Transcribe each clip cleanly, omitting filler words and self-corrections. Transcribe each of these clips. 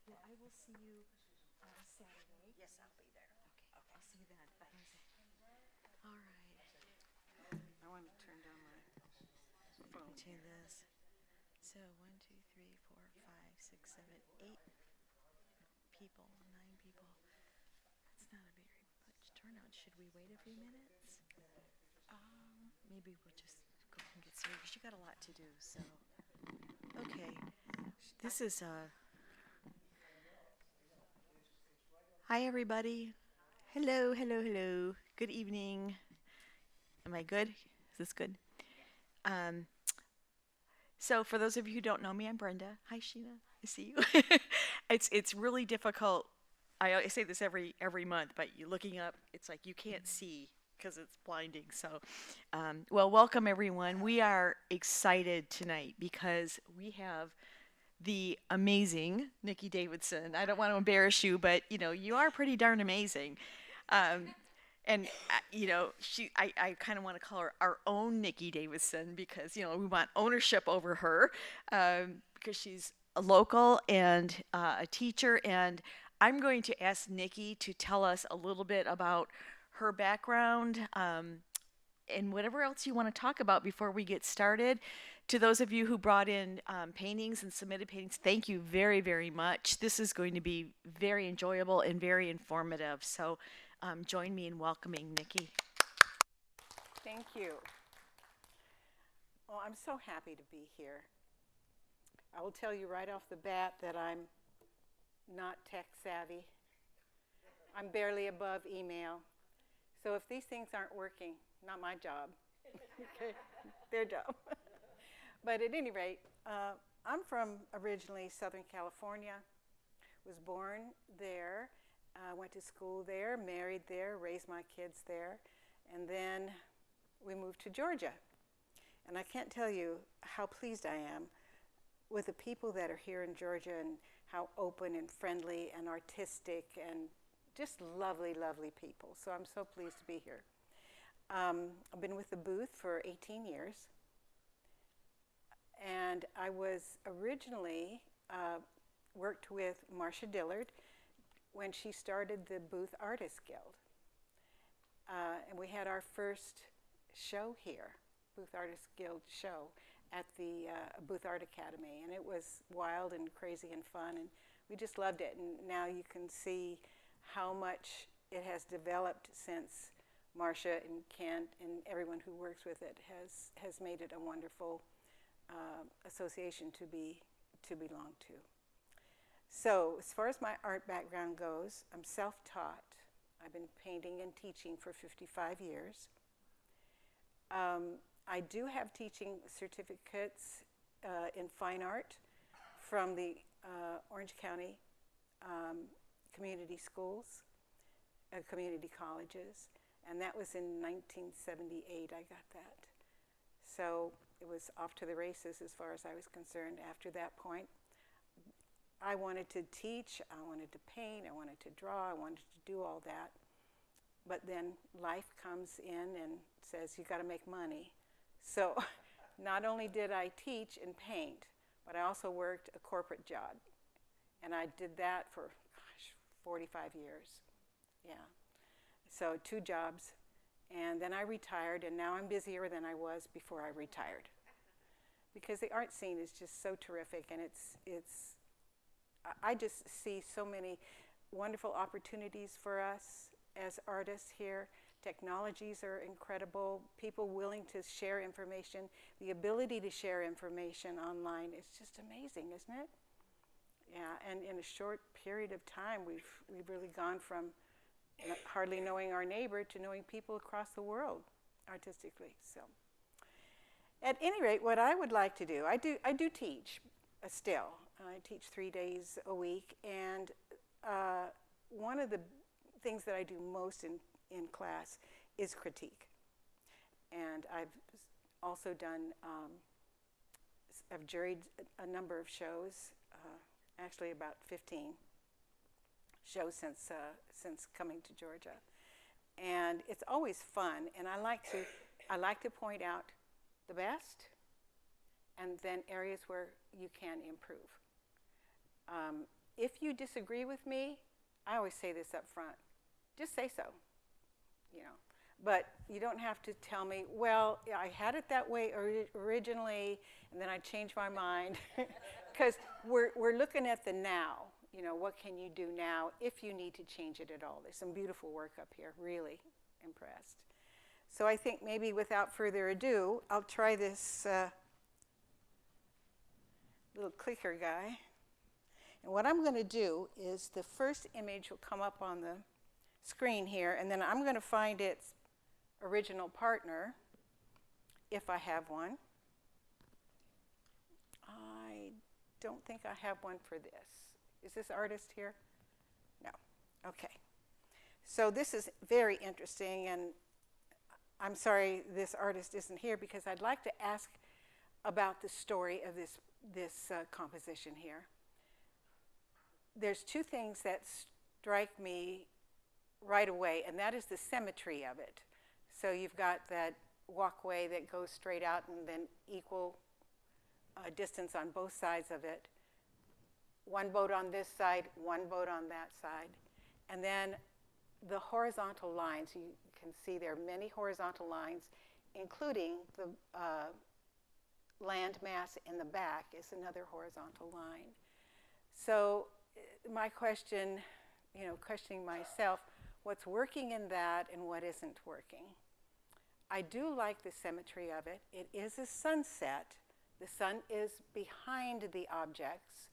Yeah, I will see you Saturday. Yes, I'll be there. Okay, I'll see you then. Bye. All right. I want to turn down my phone. To this. So 1, 2, 3, 4, 5, 6, 7, 8 people, 9 people. That's not a very much turnout. Should we wait a few minutes? Maybe we'll just go and get started because you got a lot to do. So, okay. This is Hi everybody. Hello, hello, hello. Good evening. Am I good? Is this good? Um, so for those of you who don't know me, I'm Brenda. Hi Sheena. I see you. It's really difficult. I say this every month, but you looking up, it's like you can't see because it's blinding. So, well, welcome everyone. We are excited tonight because we have the amazing Nikki Davidson. I don't want to embarrass you, but you are pretty darn amazing. Um, and I kind of want to call her our own Nikki Davidson because we want ownership over her because she's a local and a teacher. And I'm going to ask Nikki to tell us a little bit about her background and whatever else you want to talk about before we get started. To those of you who brought in paintings and submitted paintings, thank you very, very much. This is going to be very enjoyable and very informative. So join me in welcoming Nikki. Thank you. Well, I'm so happy to be here. I will tell you right off the bat that I'm not tech savvy. I'm barely above email. So if these things aren't working, not my job. Okay, their job. But at any rate, I'm from originally Southern California, was born there, went to school there, married there, raised my kids there, and then we moved to Georgia. And I can't tell you how pleased I am with the people that are here in Georgia and how open and friendly and artistic and just lovely, lovely people. So I'm so pleased to be here. I've been with the booth for 18 years. And I was originally worked with Marcia Dillard when she started the Booth Artists Guild. And we had our first show here, Booth Artists Guild show, at the Booth Art Academy. And it was wild and crazy and fun, and we just loved it. And now you can see how much it has developed since Marcia and Kent and everyone who works with it has made it a wonderful association to belong to. So as far as my art background goes, I'm self-taught. I've been painting and teaching for 55 years. I do have teaching certificates in fine art from the Orange County community schools, community colleges, and that was in 1978 I got that. So it was off to the races as far as I was concerned after that point. I wanted to teach, I wanted to paint, I wanted to draw, I wanted to do all that. But then life comes in and says, you got to make money. So not only did I teach and paint, but I also worked a corporate job. And I did that for, 45 years. Yeah. So 2 jobs. And then I retired, and now I'm busier than I was before I retired. Because the art scene is just so terrific, and I just see so many wonderful opportunities for us as artists here. Technologies are incredible. People willing to share information. The ability to share information online is just amazing, isn't it? Yeah, and in a short period of time, we've really gone from hardly knowing our neighbor to knowing people across the world artistically. So, at any rate, what I would like to do, I do teach still. I teach 3 days a week, and one of the things that I do most in class is critique. And I've also done, I've juried a number of shows, actually about 15. show since coming to Georgia, and it's always fun. And I like to point out the best, and then areas where you can improve. If you disagree with me, I always say this up front. Just say so, you know. But you don't have to tell me, well, I had it that way originally, and then I changed my mind. Because we're looking at the now. You know, what can you do now if you need to change it at all? There's some beautiful work up here, really impressed. So I think maybe without further ado, I'll try this little clicker guy. And what I'm going to do is the first image will come up on the screen here, and then I'm going to find its original partner, if I have one. I don't think I have one for this. Is this artist here? No. Okay. So this is very interesting, and I'm sorry this artist isn't here because I'd like to ask about the story of this composition here. There's two things that strike me right away, and that is the symmetry of it. So you've got that walkway that goes straight out and then equal distance on both sides of it. One boat on this side, one boat on that side. And then the horizontal lines, you can see there are many horizontal lines, including the land mass in the back is another horizontal line. So my question, questioning myself, what's working in that and what isn't working? I do like the symmetry of it. It is a sunset. The sun is behind the objects.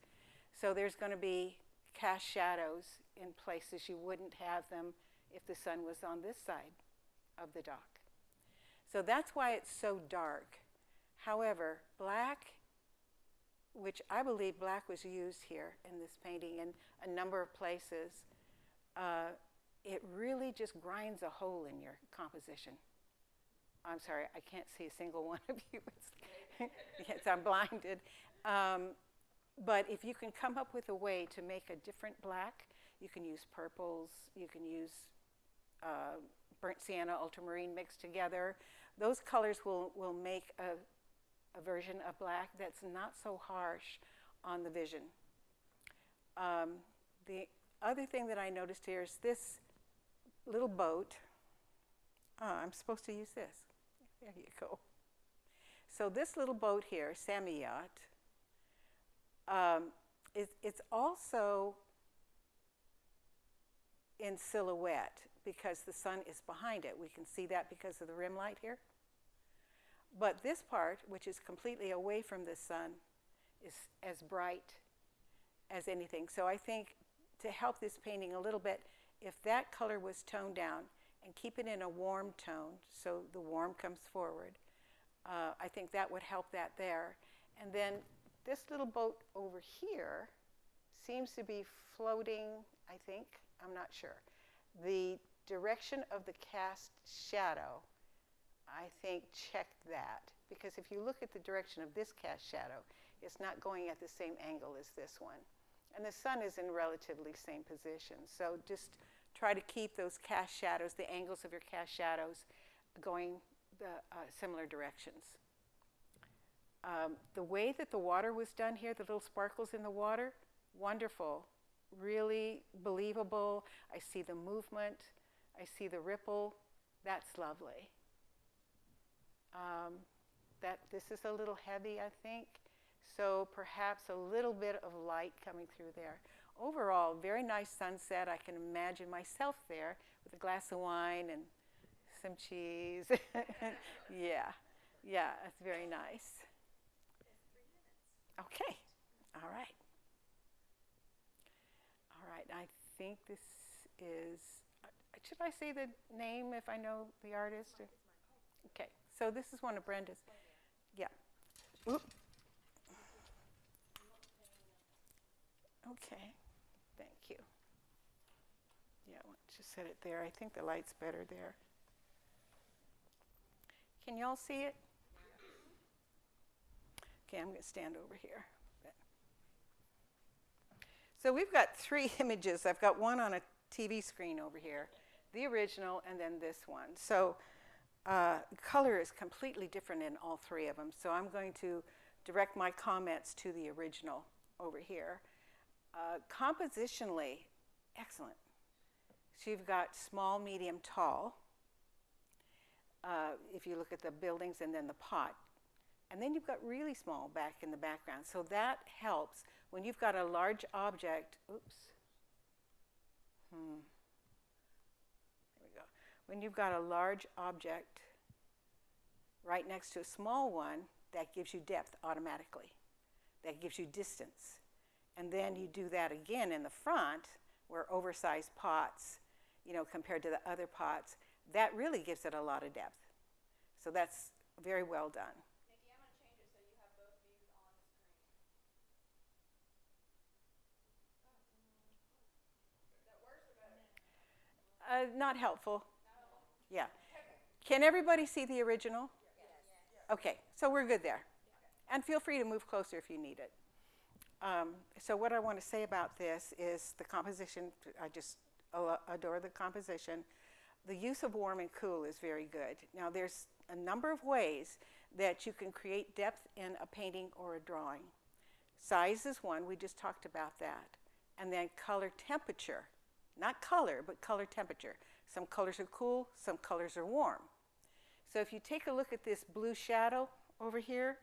So there's going to be cast shadows in places you wouldn't have them if the sun was on this side of the dock. So that's why it's so dark. However, black, which I believe black was used here in this painting in a number of places, it really just grinds a hole in your composition. I'm sorry, I can't see a single one of you. Yes, I'm blinded. But if you can come up with a way to make a different black, you can use purples, you can use burnt sienna, ultramarine mixed together. Those colors will make a version of black that's not so harsh on the vision. The other thing that I noticed here is this little boat. I'm supposed to use this. There you go. So this little boat here, Sammy Yacht, it's also in silhouette because the sun is behind it. We can see that because of the rim light here. But this part, which is completely away from the sun, is as bright as anything. So I think to help this painting a little bit, if that color was toned down and keep it in a warm tone, so the warm comes forward, I think that would help that there. And then this little boat over here seems to be floating, I think, I'm not sure. The direction of the cast shadow, I think, checked that. Because if you look at the direction of this cast shadow, it's not going at the same angle as this one. And the sun is in relatively same position. So just try to keep those cast shadows, the angles of your cast shadows, going the similar directions. The way that the water was done here, the little sparkles in the water, wonderful, really believable. I see the movement, I see the ripple. That's lovely. This is a little heavy, I think, so perhaps a little bit of light coming through there. Overall, very nice sunset. I can imagine myself there with a glass of wine and some cheese. Yeah, that's very nice. Okay, all right. I think this is, should I say the name if I know the artist? Okay, so this is one of Brenda's. Yeah. Oop. Okay, thank you. Yeah, why don't you set it there? I think the light's better there. Can y'all see it? Okay, I'm going to stand over here. So we've got 3 images. I've got one on a TV screen over here, the original, and then this one. So color is completely different in all 3 of them. So I'm going to direct my comments to the original over here. Compositionally, excellent. So you've got small, medium, tall. If you look at the buildings and then the pot. And then you've got really small back in the background. So that helps when you've got a large object. Oops. There we go. When you've got a large object right next to a small one, that gives you depth automatically. That gives you distance. And then you do that again in the front, where oversized pots, compared to the other pots, that really gives it a lot of depth. So that's very well done. Nikki, I'm going to change it so you have both views on the screen. Is that worse or better? Not helpful. Yeah. Can everybody see the original? Yes. Okay, so we're good there. And feel free to move closer if you need it. So what I want to say about this is the composition. I just adore the composition. The use of warm and cool is very good. Now there's a number of ways that you can create depth in a painting or a drawing. Size is one, we just talked about that. And then color temperature, not color, but color temperature. Some colors are cool, some colors are warm. So if you take a look at this blue shadow over here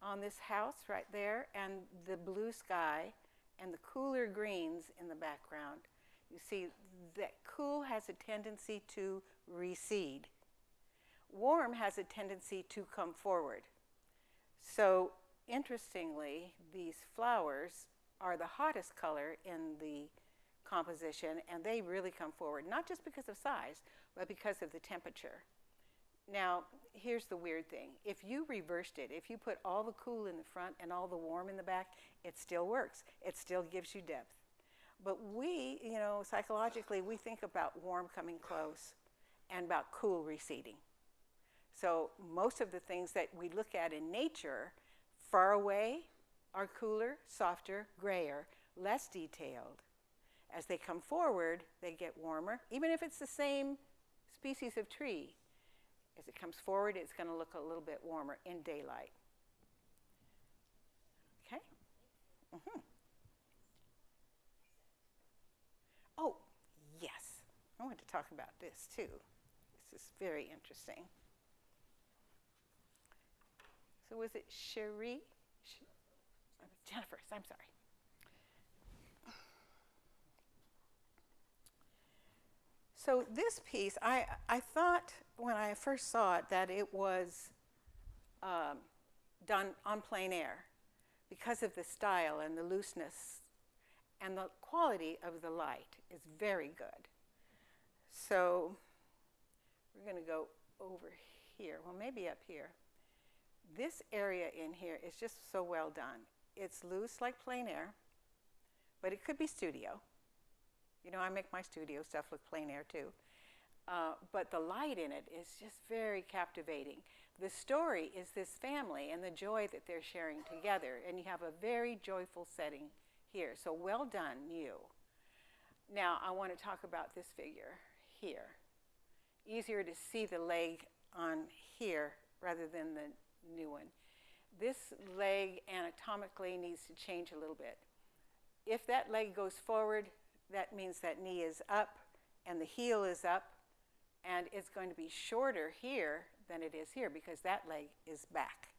on this house right there, and the blue sky and the cooler greens in the background, you see that cool has a tendency to recede. Warm has a tendency to come forward. So interestingly, these flowers are the hottest color in the composition, and they really come forward, not just because of size, but because of the temperature. Now, here's the weird thing. If you reversed it, if you put all the cool in the front and all the warm in the back, it still works. It still gives you depth. But we, psychologically, we think about warm coming close and about cool receding. So most of the things that we look at in nature, far away, are cooler, softer, grayer, less detailed. As they come forward, they get warmer, even if it's the same species of tree. As it comes forward, it's going to look a little bit warmer in daylight. Okay? Mm-hmm. Oh, yes. I want to talk about this too. This is very interesting. So was it Cherie? Jennifer, I'm sorry. So this piece, I thought when I first saw it that it was done on plein air because of the style and the looseness, and the quality of the light is very good. So we're going to go over here. Well, maybe up here. This area in here is just so well done. It's loose like plein air, but it could be studio. I make my studio stuff look plein air too. But the light in it is just very captivating. The story is this family and the joy that they're sharing together, and you have a very joyful setting here. So well done, you. Now I want to talk about this figure here. Easier to see the leg on here rather than the new one. This leg anatomically needs to change a little bit. If that leg goes forward, that means that knee is up and the heel is up, and it's going to be shorter here than it is here because that leg is back.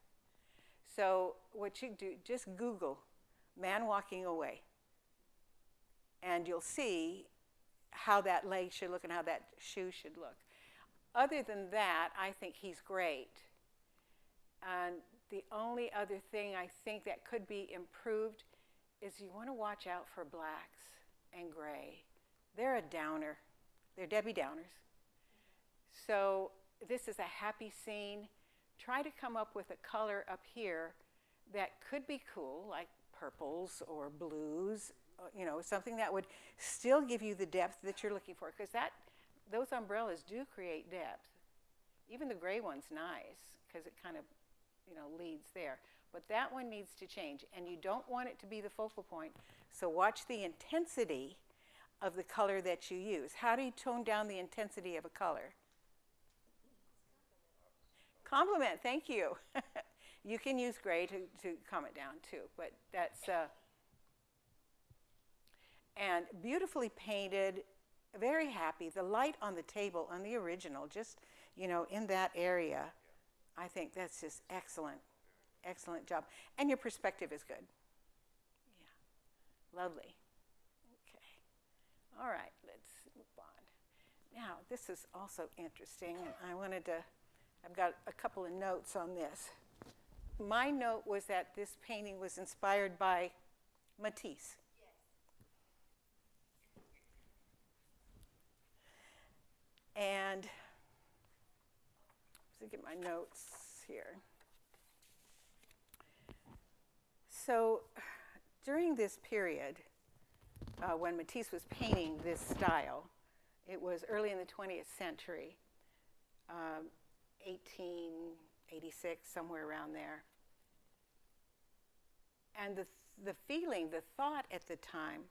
So what you do, just Google man walking away, and you'll see how that leg should look and how that shoe should look. Other than that, I think he's great. And the only other thing I think that could be improved is you want to watch out for blacks and gray. They're a downer. They're Debbie Downers. So this is a happy scene. Try to come up with a color up here that could be cool, like purples or blues, something that would still give you the depth that you're looking for, because those umbrellas do create depth. Even the gray one's nice because it kind of leads there. But that one needs to change, and you don't want it to be the focal point So watch the intensity of the color that you use. How do you tone down the intensity of a color? Compliment, thank you. You can use gray to calm it down too, but that's, and beautifully painted, very happy. The light on the table on the original, just, in that area, I think that's just excellent. Excellent job. And your perspective is good. Yeah, lovely. Okay. All right, let's move on. Now, this is also interesting, and I've got a couple of notes on this. My note was that this painting was inspired by Matisse. And let's get my notes here. So during this period, when Matisse was painting this style, it was early in the 20th century, 1886, somewhere around there. And the feeling, the thought at the time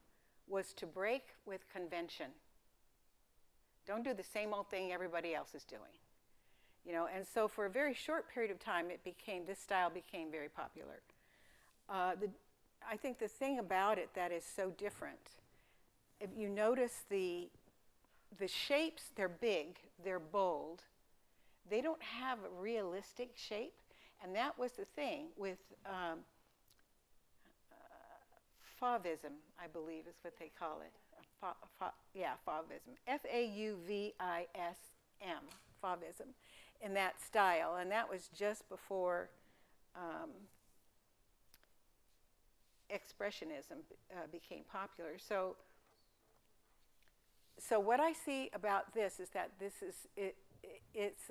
was to break with convention. Don't do the same old thing everybody else is doing. And so for a very short period of time, this style became very popular. I think the thing about it that is so different, if you notice the shapes, they're big, they're bold. They don't have a realistic shape, and that was the thing with Fauvism, I believe is what they call it. Fauvism. Fauvism, Fauvism, in that style, and that was just before Expressionism became popular. So what I see about this is that it's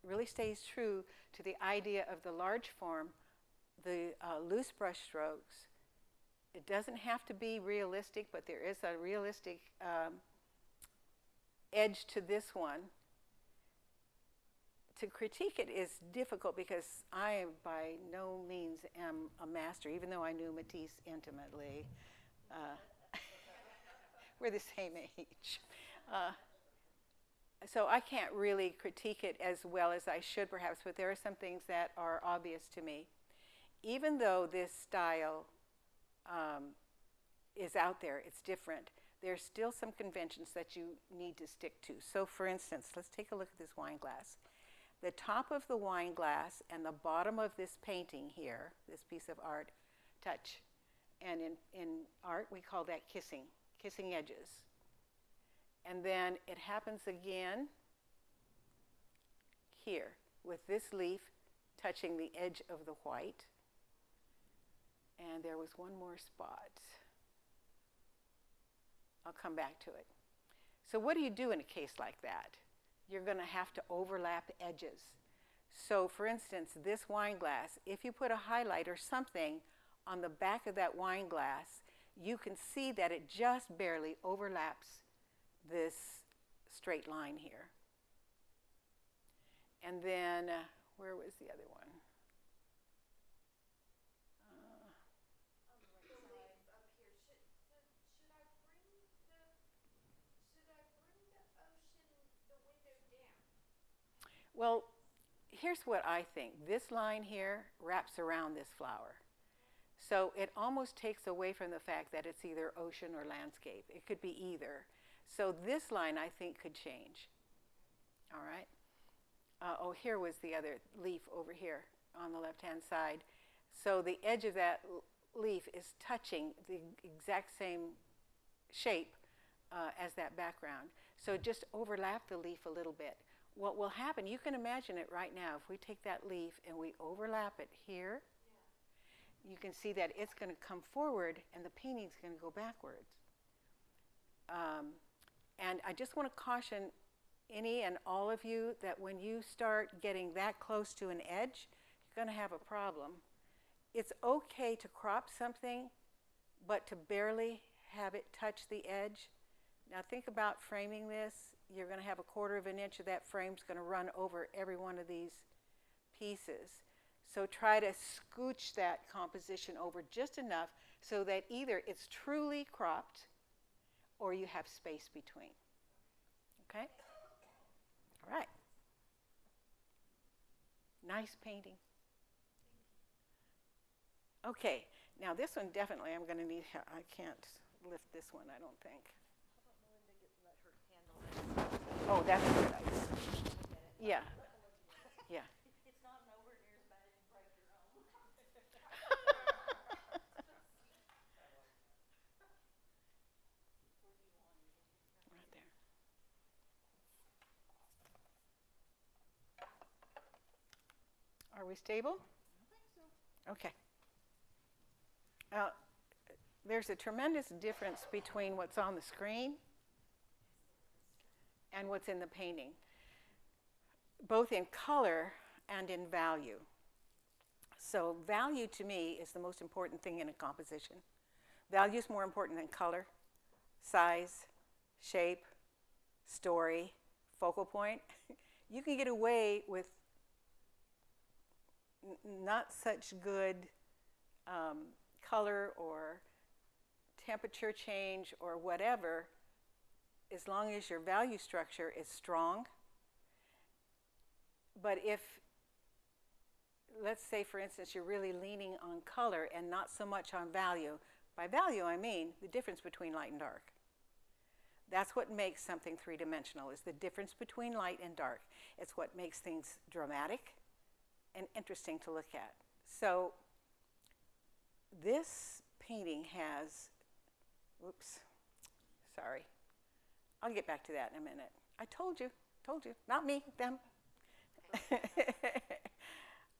really stays true to the idea of the large form, the loose brush strokes. It doesn't have to be realistic, but there is a realistic edge to this one. To critique it is difficult because I by no means am a master, even though I knew Matisse intimately. We're the same age. So I can't really critique it as well as I should perhaps, but there are some things that are obvious to me. Even though this style is out there, it's different, there's still some conventions that you need to stick to. So for instance, let's take a look at this wine glass. The top of the wine glass and the bottom of this painting here, this piece of art, touch. And in art, we call that kissing edges. And then it happens again here with this leaf touching the edge of the white. And there was one more spot. I'll come back to it. So what do you do in a case like that? You're going to have to overlap edges. So for instance, this wine glass, if you put a highlight or something on the back of that wine glass, you can see that it just barely overlaps this straight line here. And then, where was the other one? Well, here's what I think. This line here wraps around this flower. So it almost takes away from the fact that it's either ocean or landscape. It could be either. So this line, I think, could change. All right? Here was the other leaf over here on the left-hand side. So the edge of that leaf is touching the exact same shape as that background. So just overlap the leaf a little bit. What will happen, you can imagine it right now, if we take that leaf and we overlap it here, you can see that it's going to come forward and the painting's going to go backwards. And I just want to caution any and all of you that when you start getting that close to an edge, you're going to have a problem. It's okay to crop something, but to barely have it touch the edge. Now think about framing this. You're going to have 1/4 of an inch of that frame's going to run over every one of these pieces. So try to scooch that composition over just enough so that either it's truly cropped or you have space between. Okay? All right. Nice painting. Okay, now this one definitely I'm going to need, I can't lift this one, I don't think. Oh, that's a good idea. Yeah. Yeah. It's not nowhere near as bad as you break your own. Right there. Are we stable? I think so. Okay. There's a tremendous difference between what's on the screen and what's in the painting, both in color and in value. So value to me is the most important thing in a composition. Value is more important than color, size, shape, story, focal point. You can get away with not such good color or temperature change or whatever, as long as your value structure is strong. But if, let's say for instance, you're really leaning on color and not so much on value, by value I mean the difference between light and dark. That's what makes something three-dimensional, is the difference between light and dark. It's what makes things dramatic and interesting to look at. So this painting has, whoops, sorry. I'll get back to that in a minute. I told you, not me, them.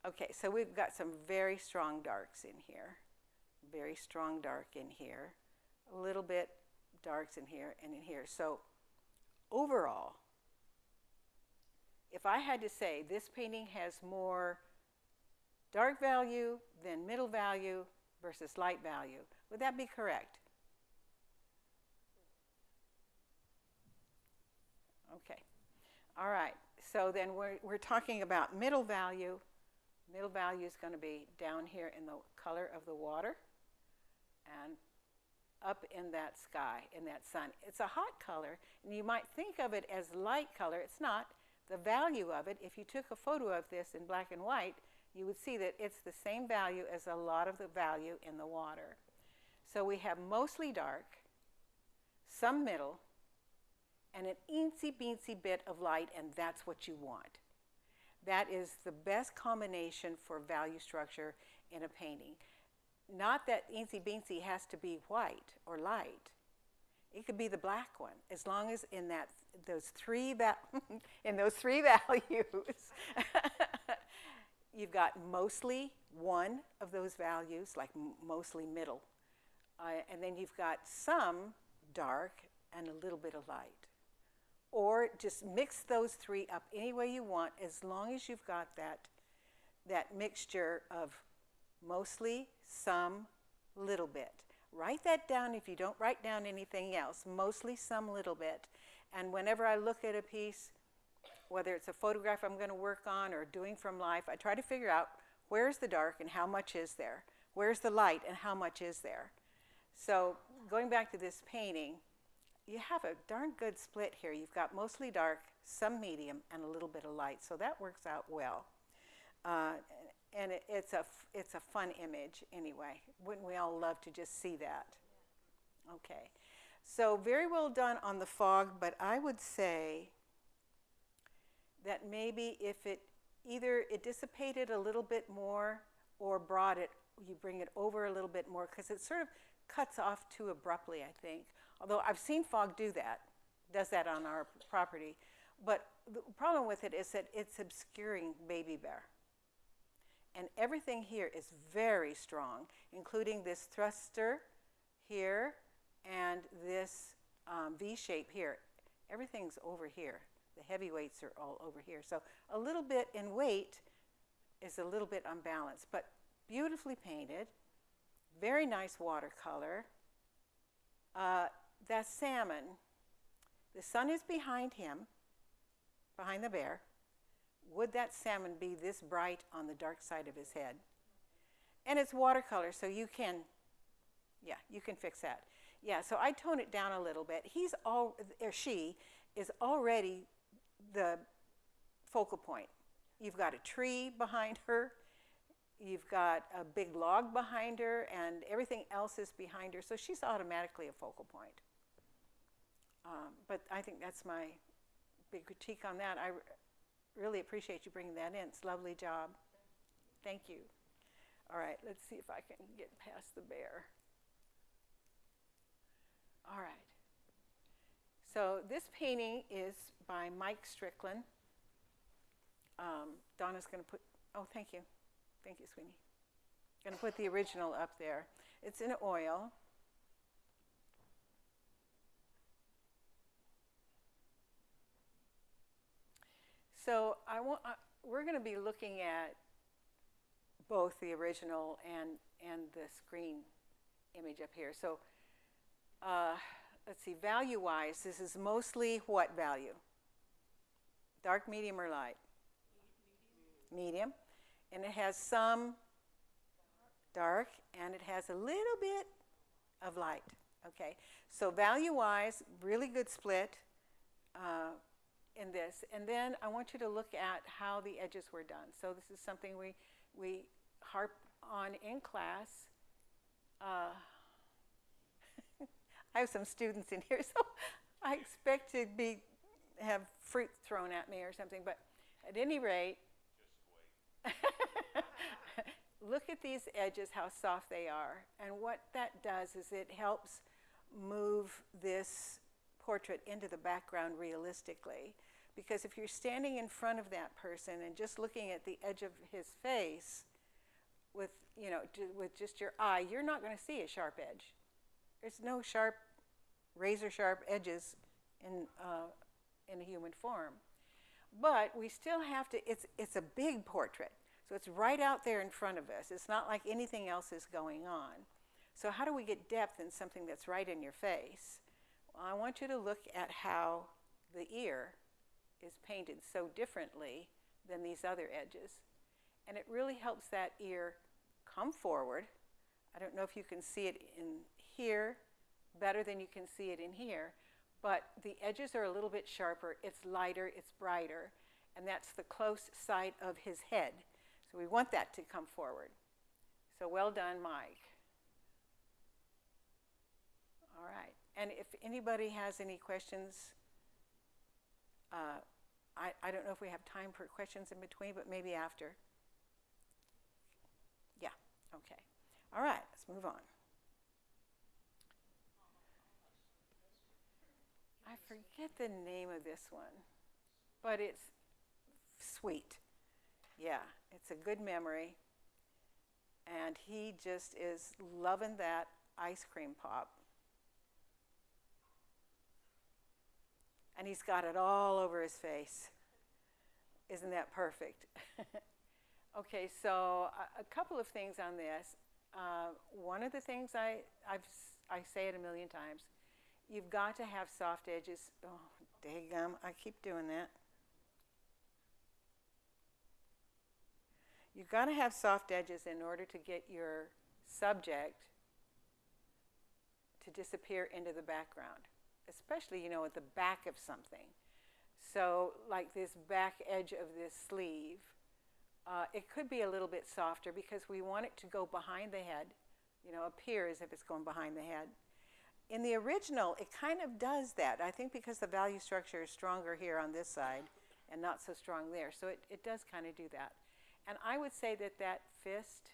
Okay, so we've got some very strong darks in here. Very strong dark in here. A little bit darks in here and in here. So overall, if I had to say this painting has more dark value than middle value versus light value, would that be correct? Okay. All right. So then we're talking about middle value. Middle value is going to be down here in the color of the water and up in that sky, in that sun. It's a hot color, and you might think of it as light color. It's not. The value of it, if you took a photo of this in black and white, you would see that it's the same value as a lot of the value in the water. So we have mostly dark, some middle, and an eensy-beensy bit of light, and that's what you want. That is the best combination for value structure in a painting. Not that eensy-beensy has to be white or light. It could be the black one, as long as in those three values, you've got mostly one of those values, like mostly middle, and then you've got some dark and a little bit of light. Or just mix those three up any way you want, as long as you've got that mixture of mostly, some, little bit. Write that down if you don't write down anything else. Mostly, some, little bit. And whenever I look at a piece, whether it's a photograph I'm going to work on or doing from life, I try to figure out where's the dark and how much is there? Where's the light and how much is there? So going back to this painting, you have a darn good split here. You've got mostly dark, some medium, and a little bit of light. So that works out well. And it's a fun image anyway. Wouldn't we all love to just see that? Okay. So very well done on the fog, but I would say that maybe if either it dissipated a little bit more or you bring it over a little bit more, because it sort of cuts off too abruptly, I think. Although I've seen fog does that on our property. But the problem with it is that it's obscuring Baby Bear. And everything here is very strong, including this thruster here and this V shape here. Everything's over here. The heavyweights are all over here. So a little bit in weight is a little bit unbalanced, but beautifully painted, very nice watercolor. That salmon, the sun is behind him, behind the bear. Would that salmon be this bright on the dark side of his head? And it's watercolor, so you can Yeah, you can fix that. Yeah, so I tone it down a little bit. She is already the focal point. You've got a tree behind her, you've got a big log behind her, and everything else is behind her, so she's automatically a focal point. But I think that's my big critique on that. I really appreciate you bringing that in. It's a lovely job. Thank you. All right, let's see if I can get past the bear. All right. So this painting is by Mike Strickland. Donna's going to put, oh, thank you. Thank you, Sweeney. Going to put the original up there. It's in oil. So we're going to be looking at both the original and the screen image up here. So let's see, value-wise, this is mostly what value? Dark, medium, or light? Medium. And it has some dark, and it has a little bit of light. Okay, so value-wise, really good split in this. And then I want you to look at how the edges were done. So this is something we harp on in class. I have some students in here, so I expect to have fruit thrown at me or something. But at any rate, just wait. Look at these edges, how soft they are. And what that does is it helps move this portrait into the background realistically. Because if you're standing in front of that person and just looking at the edge of his face with just your eye, you're not going to see a sharp edge. There's no sharp, razor sharp edges in a human form. But we still have to, it's a big portrait. So it's right out there in front of us. It's not like anything else is going on. So how do we get depth in something that's right in your face? Well, I want you to look at how the ear is painted so differently than these other edges. And it really helps that ear come forward. I don't know if you can see it in here better than you can see it in here, but the edges are a little bit sharper. It's lighter, it's brighter, and that's the close sight of his head. So we want that to come forward. So well done, Mike. All right. And if anybody has any questions, I don't know if we have time for questions in between, but maybe after. Yeah, okay. All right, let's move on. I forget the name of this one, but it's sweet. Yeah, it's a good memory. And he just is loving that ice cream pop. And he's got it all over his face. Isn't that perfect? Okay, so a couple of things on this. One of the things I say it a million times, you've got to have soft edges. Oh, daggum, I keep doing that. You've got to have soft edges in order to get your subject to disappear into the background, especially, at the back of something. So like this back edge of this sleeve, it could be a little bit softer because we want it to go behind the head, appear as if it's going behind the head. In the original, it kind of does that, I think, because the value structure is stronger here on this side and not so strong there. So it does kind of do that. And I would say that fist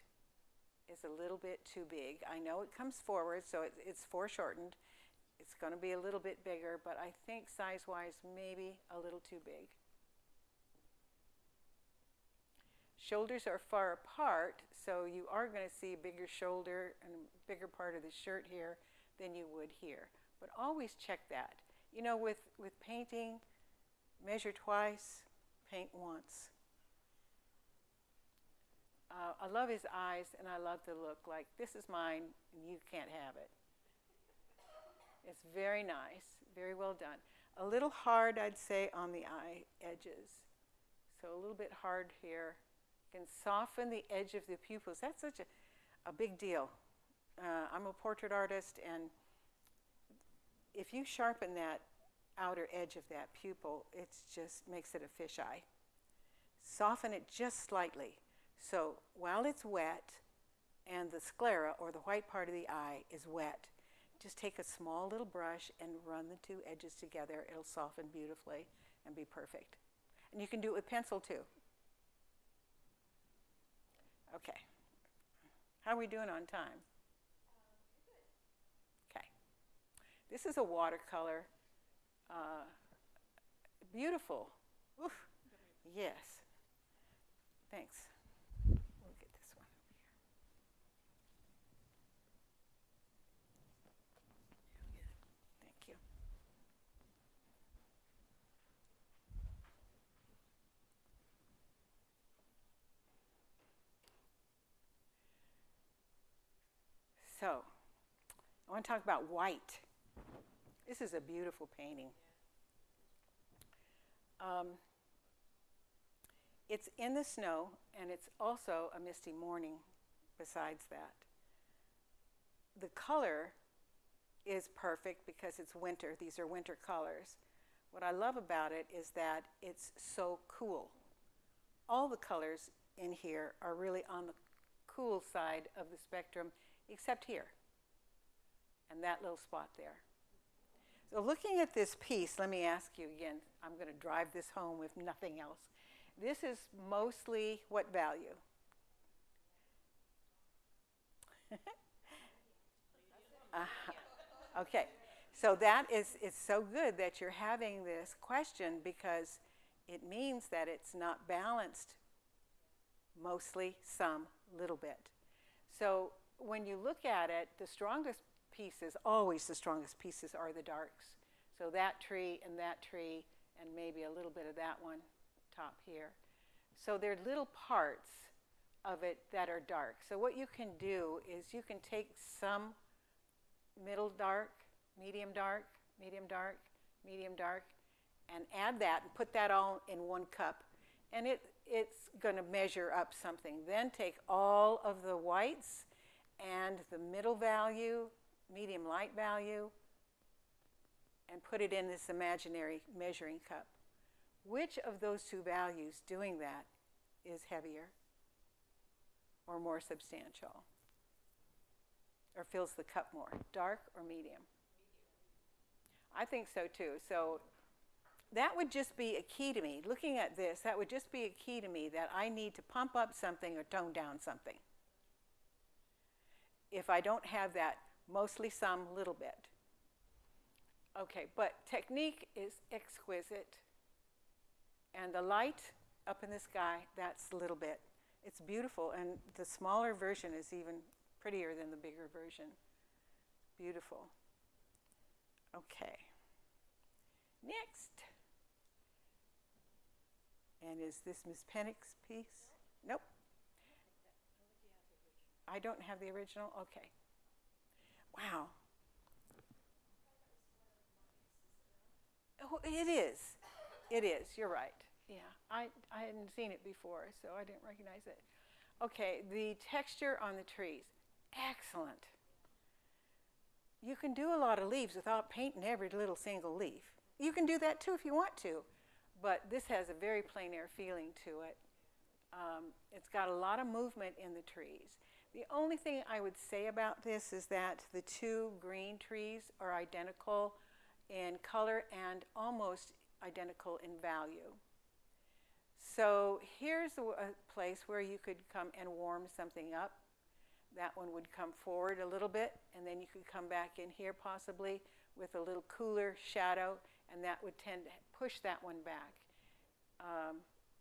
is a little bit too big. I know it comes forward, so it's foreshortened. It's going to be a little bit bigger, but I think size-wise, maybe a little too big. Shoulders are far apart, so you are going to see a bigger shoulder and a bigger part of the shirt here than you would here. But always check that. With painting, measure twice, paint once. I love his eyes, and I love the look. Like, this is mine, and you can't have it. It's very nice, very well done. A little hard, I'd say, on the eye edges. So a little bit hard here. You can soften the edge of the pupils. That's such a big deal I'm a portrait artist, and if you sharpen that outer edge of that pupil, it just makes it a fisheye. Soften it just slightly. So while it's wet and the sclera, or the white part of the eye, is wet, just take a small little brush and run the two edges together. It'll soften beautifully and be perfect. And you can do it with pencil too. Okay. How are we doing on time? Okay. This is a watercolor. Beautiful. Oof. Yes. Thanks. We'll get this one over here. Thank you. So, I want to talk about white. This is a beautiful painting. It's in the snow, and it's also a misty morning besides that. The color is perfect because it's winter. These are winter colors. What I love about it is that it's so cool. All the colors in here are really on the cool side of the spectrum, except here, and that little spot there. So looking at this piece, let me ask you again, I'm going to drive this home if nothing else. This is mostly what value? Okay, so that is, it's so good that you're having this question, because it means that it's not balanced mostly, some, little bit. So when you look at it, the strongest pieces, always the strongest pieces, are the darks. So that tree and maybe a little bit of that one top here. So they're little parts of it that are dark. So what you can do is you can take some middle dark, medium dark, medium dark, medium dark, and add that and put that all in one cup. And it's going to measure up something. Then take all of the whites and the middle value, medium light value, and put it in this imaginary measuring cup. Which of those two values doing that is heavier or more substantial? Or fills the cup more, dark or medium? I think so too. So that would just be a key to me. Looking at this, that would just be a key to me that I need to pump up something or tone down something. If I don't have that, mostly some, little bit. Okay, but technique is exquisite. And the light up in the sky, that's a little bit. It's beautiful, and the smaller version is even prettier than the bigger version. Beautiful. Okay. Next. And is this Miss Pennick's piece? Nope. I don't have the original? Okay. Wow. Oh, it is. It is. You're right. Yeah. I hadn't seen it before, so I didn't recognize it. Okay. The texture on the trees. Excellent. You can do a lot of leaves without painting every little single leaf. You can do that too if you want to, but this has a very plein air feeling to it. It's got a lot of movement in the trees. The only thing I would say about this is that the two green trees are identical in color and almost identical in value. So here's a place where you could come and warm something up. That one would come forward a little bit, and then you could come back in here possibly with a little cooler shadow, and that would tend to push that one back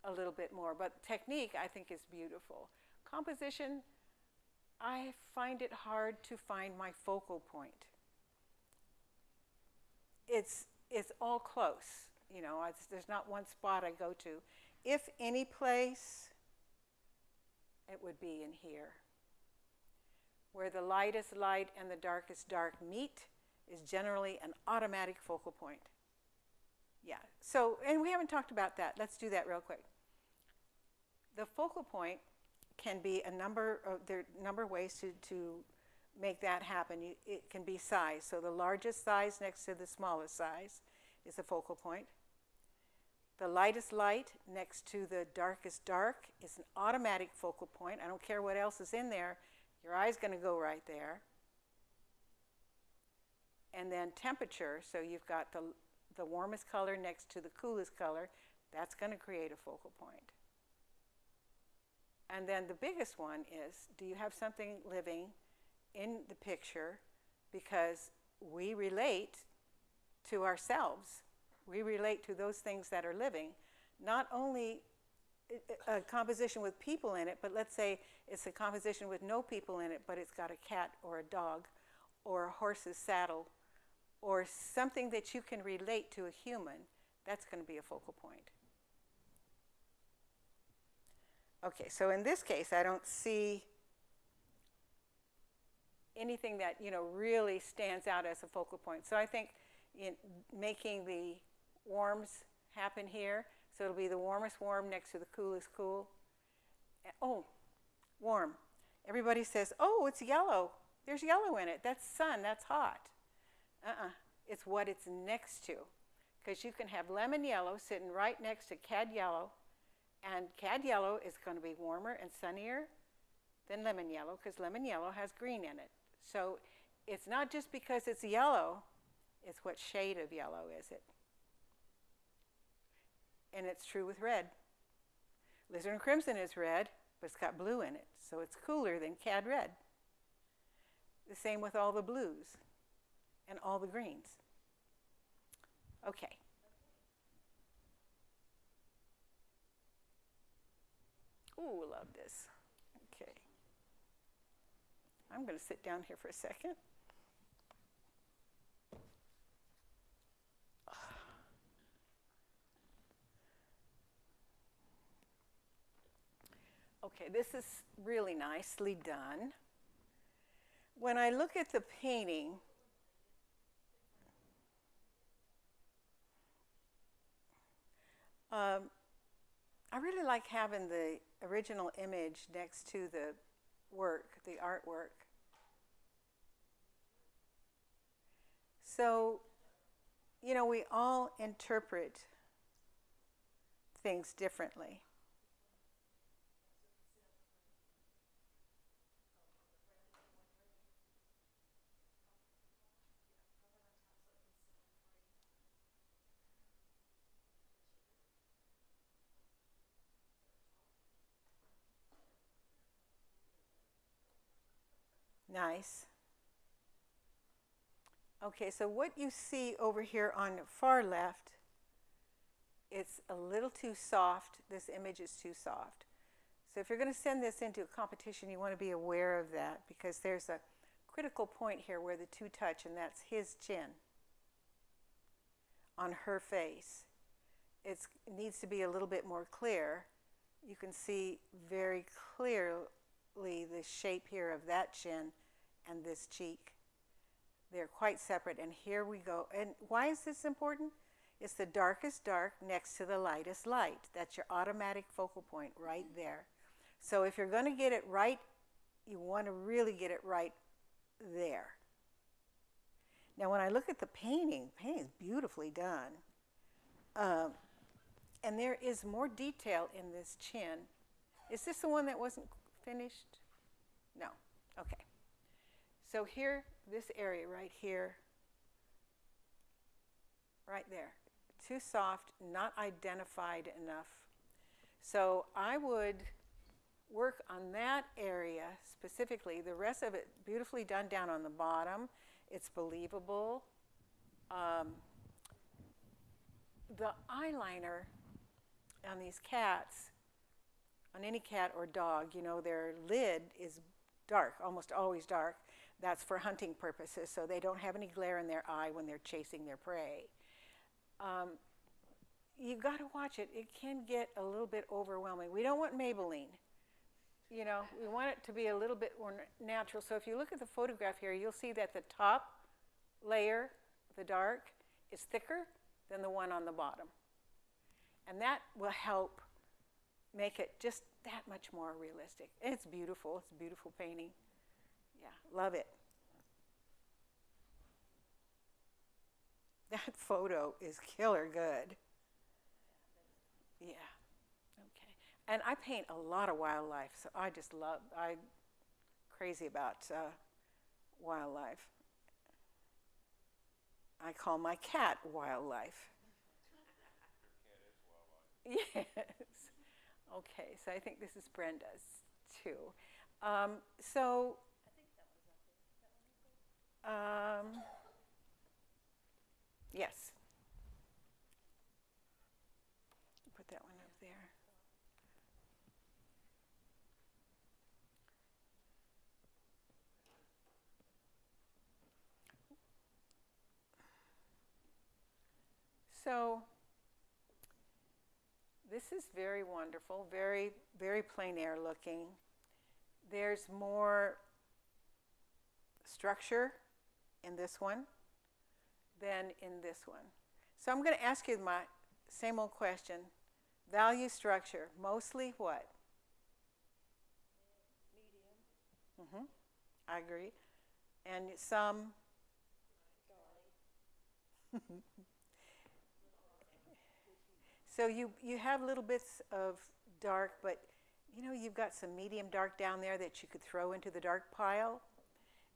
a little bit more. But technique, I think, is beautiful. Composition, I find it hard to find my focal point. It's all close, you know. There's not one spot I go to. If any place, it would be in here. Where the lightest light and the darkest dark meet is generally an automatic focal point. Yeah, so, and we haven't talked about that. Let's do that real quick. The focal point can be there are a number of ways to make that happen. It can be size. So the largest size next to the smallest size is a focal point. The lightest light next to the darkest dark is an automatic focal point. I don't care what else is in there. Your eye's going to go right there. And then temperature, so you've got the warmest color next to the coolest color. That's going to create a focal point. And then the biggest one is, do you have something living in the picture? Because we relate to ourselves. We relate to those things that are living. Not only a composition with people in it, but let's say it's a composition with no people in it, but it's got a cat or a dog or a horse's saddle or something that you can relate to a human. That's going to be a focal point. Okay, so in this case, I don't see anything that, really stands out as a focal point. So I think in making the warms happen here, so it'll be the warmest warm next to the coolest cool. Oh, warm. Everybody says, oh, it's yellow. There's yellow in it. That's sun. That's hot. It's what it's next to. Because you can have lemon yellow sitting right next to cad yellow, and cad yellow is going to be warmer and sunnier than lemon yellow because lemon yellow has green in it. So it's not just because it's yellow, it's what shade of yellow is it. And it's true with red. Lizard and crimson is red, but it's got blue in it, so it's cooler than cad red. The same with all the blues and all the greens. Okay. Ooh, love this. Okay. I'm going to sit down here for a second. Okay, this is really nicely done. When I look at the painting, I really like having the original image next to the work, the artwork. So, we all interpret things differently. Nice. Okay, so what you see over here on the far left, it's a little too soft. This image is too soft. So if you're going to send this into a competition, you want to be aware of that because there's a critical point here where the two touch, and that's his chin on her face. It needs to be a little bit more clear. You can see very clearly the shape here of that chin and this cheek. They're quite separate, and here we go. And why is this important? It's the darkest dark next to the lightest light. That's your automatic focal point right there. So if you're going to get it right, you want to really get it right there. Now when I look at the painting is beautifully done. And there is more detail in this chin. Is this the one that wasn't finished? No. Okay. So here, this area right here, right there, too soft, not identified enough. So I would work on that area specifically. The rest of it, beautifully done down on the bottom. It's believable. The eyeliner on these cats, on any cat or dog, their lid is dark, almost always dark. That's for hunting purposes, so they don't have any glare in their eye when they're chasing their prey. You've got to watch it. It can get a little bit overwhelming. We don't want Maybelline. We want it to be a little bit more natural. So if you look at the photograph here, you'll see that the top layer, the dark, is thicker than the one on the bottom. And that will help make it just that much more realistic. And it's beautiful. It's a beautiful painting. Yeah, love it. That photo is killer good. Yeah. Okay. And I paint a lot of wildlife, so I'm crazy about wildlife. I call my cat wildlife. Yes. Okay, so I think this is Brenda's too. So, yes. Put that one up there. So, this is very wonderful, very, very plein air looking. There's more structure in this one than in this one. So I'm going to ask you my same old question. Value structure, mostly what? Medium. I agree. And some? So you have little bits of dark, but you've got some medium dark down there that you could throw into the dark pile.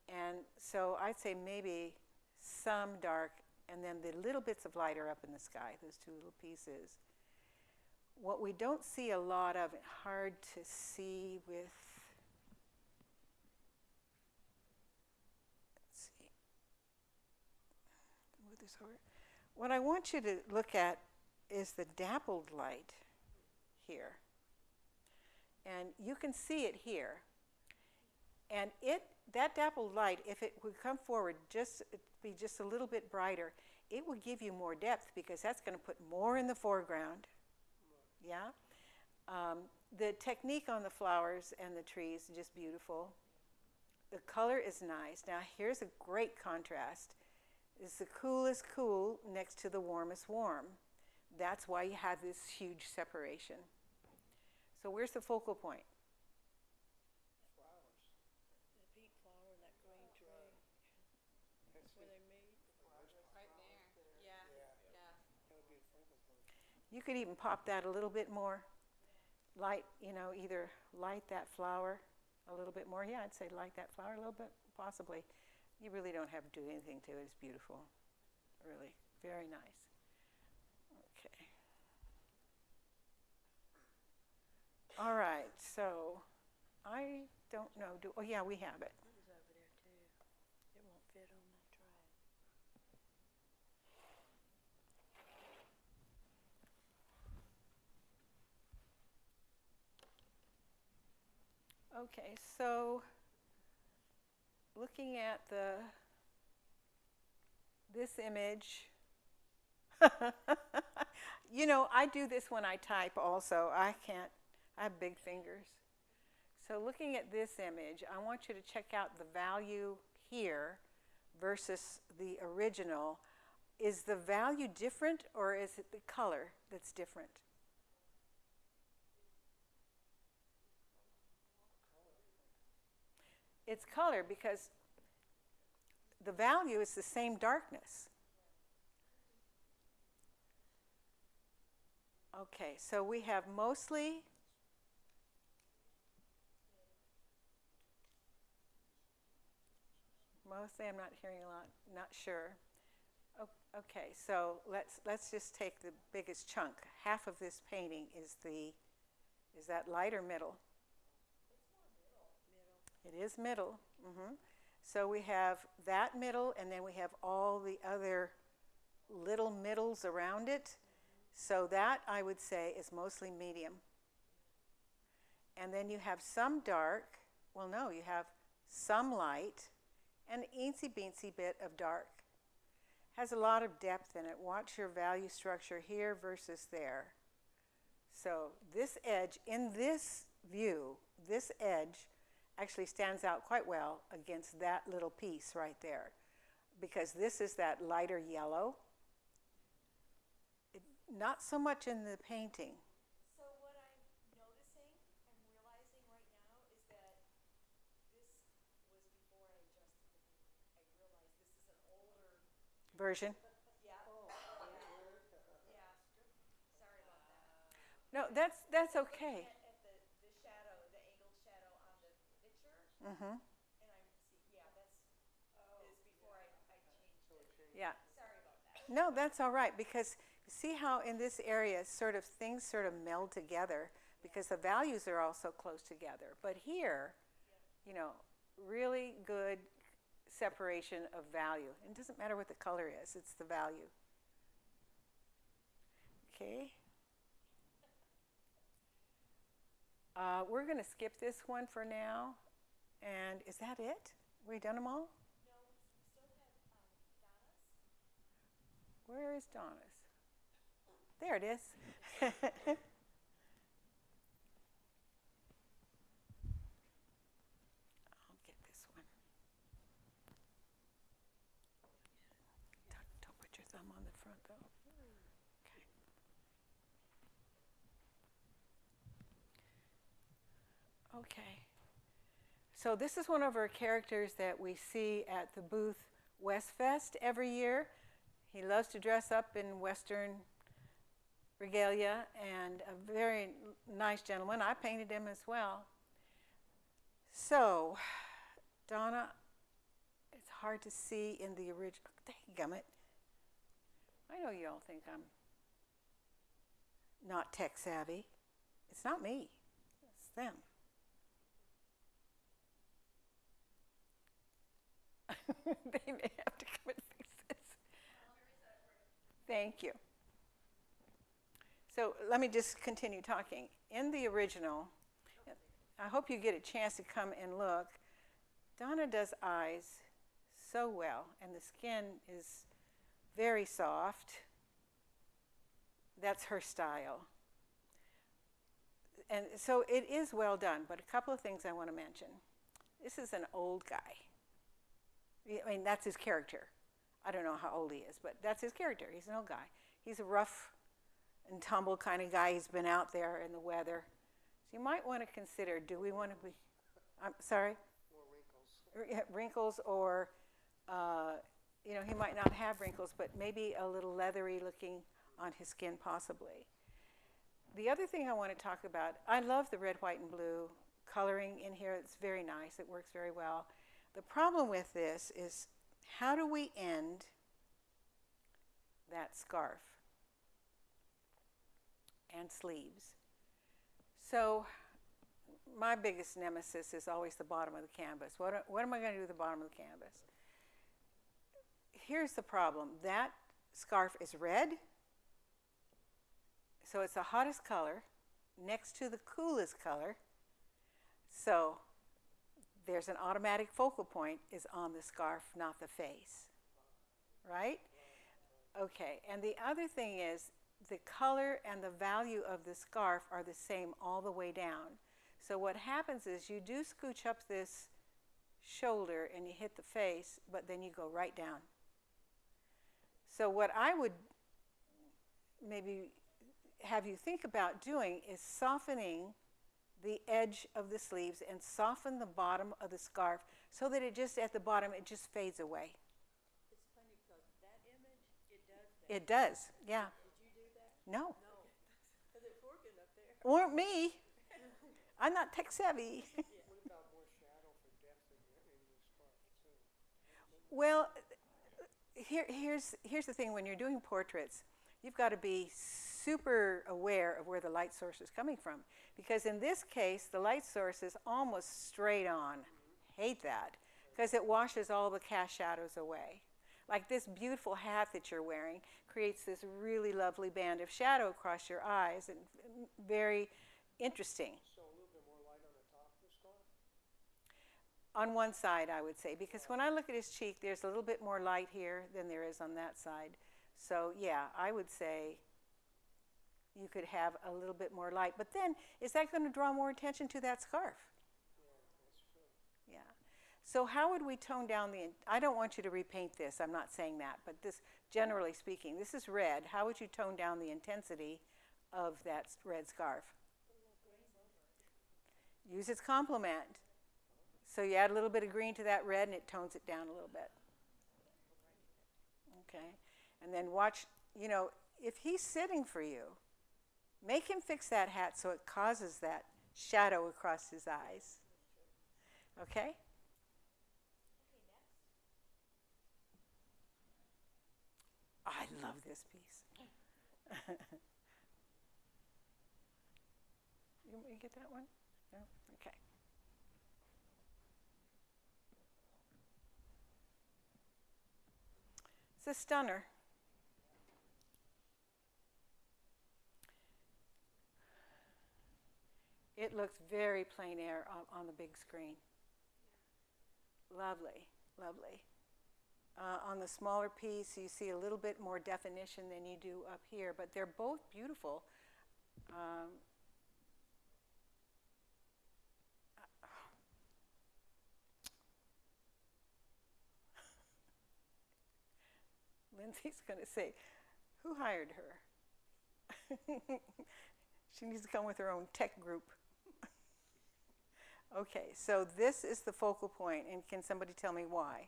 And so I'd say maybe some dark, and then the little bits of light are up in the sky, those two little pieces. What we don't see a lot of, hard to see with, let's see, move this over. What I want you to look at is the dappled light here. And you can see it here. And that dappled light, if it would come forward, be just a little bit brighter, it would give you more depth because that's going to put more in the foreground. Yeah? The technique on the flowers and the trees is just beautiful. The color is nice. Now here's a great contrast. It's the coolest cool next to the warmest warm. That's why you have this huge separation. So where's the focal point? Flowers. The pink flower and that green tree. That's where they meet. Right there. Yeah. Yeah. That would be a focal point. You could even pop that a little bit more. Light, either light that flower a little bit more. Yeah, I'd say light that flower a little bit, possibly. You really don't have to do anything to it. It's beautiful. Really, very nice. Okay. All right, so I don't know. Oh, yeah, we have it. It was over there too. It won't fit on that tray. Okay, so looking at this image, I do this when I type also. I have big fingers. So looking at this image, I want you to check out the value here versus the original. Is the value different, or is it the color that's different? It's color because the value is the same darkness. Okay, so we have mostly I'm not hearing a lot, not sure. Okay, so let's just take the biggest chunk. Half of this painting is that light or middle? It is middle. So we have that middle, and then we have all the other little middles around it. So that, I would say, is mostly medium. And then you have some dark. Well, no, you have some light and an eensy-beensy bit of dark. Has a lot of depth in it. Watch your value structure here versus there. So this edge, in this view, this edge actually stands out quite well against that little piece right there, because this is that lighter yellow. Not so much in the painting. So what I'm noticing and realizing right now is that this was before I adjusted the painting. I realized this is an older Version. Yeah, No, that's okay. At the shadow, the angled shadow on the picture, Mm-hmm. and I see, yeah, that's is before I changed it. Yeah. Sorry about that. No, that's all right, because see how in this area sort of things sort of meld together because the values are all so close together. But here, you know, really good separation of value. It doesn't matter what the color is, it's the value. Okay. We're going to skip this one for now. And is that it? We done them all? No, we still have Donna's. Where is Donna's? There it is. I'll get this one. Don't put your thumb on the front, though. Okay. Okay. So this is one of our characters that we see at the booth Westfest every year. He loves to dress up in Western regalia, and a very nice gentleman. I painted him as well. So, Donna, it's hard to see in the original. Dadgummit. I know you all think I'm not tech savvy. It's not me. It's them. They may have to come and fix this. Thank you. So let me just continue talking. In the original, I hope you get a chance to come and look. Donna does eyes so well, and the skin is very soft. That's her style. And so it is well done, but a couple of things I want to mention. This is an old guy. I mean, that's his character. I don't know how old he is, but that's his character. He's an old guy. He's a rough and tumble kind of guy. He's been out there in the weather. So you might want to consider, do we want to be, I'm sorry? More wrinkles. Wrinkles, or, he might not have wrinkles, but maybe a little leathery looking on his skin possibly. The other thing I want to talk about, I love the red, white, and blue coloring in here. It's very nice. It works very well. The problem with this is, how do we end that scarf and sleeves? So my biggest nemesis is always the bottom of the canvas. What am I going to do with the bottom of the canvas? Here's the problem. That scarf is red, so it's the hottest color next to the coolest color. So there's an automatic focal point is on the scarf, not the face, right? Okay, and the other thing is the color and the value of the scarf are the same all the way down. So what happens is you do scooch up this shoulder and you hit the face, but then you go right down. So what I would maybe have you think about doing is softening the edge of the sleeves and soften the bottom of the scarf so that it just at the bottom it just fades away. It's funny because that image, it does that. It does, yeah. Did you do that? No, No. Because it's working up there. weren't me. I'm not tech savvy. What about more shadow for depth in your scarf too? Well, here's the thing. When you're doing portraits, you've got to be super aware of where the light source is coming from. Because in this case, the light source is almost straight on. Hate that. Because it washes all the cast shadows away. Like this beautiful hat that you're wearing creates this really lovely band of shadow across your eyes, and very interesting. So a little bit more light on the top of the scarf? On one side, I would say, because when I look at his cheek, there's a little bit more light here than there is on that side. So yeah, I would say you could have a little bit more light. But then, is that going to draw more attention to that scarf? Yeah, that's true. Yeah. So how would we tone down I don't want you to repaint this, I'm not saying that, but this, generally speaking, this is red. How would you tone down the intensity of that red scarf? Use its complement. So you add a little bit of green to that red and it tones it down a little bit. Okay. And then watch, if he's sitting for you, Make him fix that hat so it causes that shadow across his eyes. Okay? I love this piece. You want me to get that one? No? Okay. It's a stunner. It looks very plein air on the big screen. Lovely, lovely. On the smaller piece, you see a little bit more definition than you do up here, but they're both beautiful. Lindsay's going to say, who hired her? She needs to come with her own tech group. Okay, so this is the focal point, and can somebody tell me why?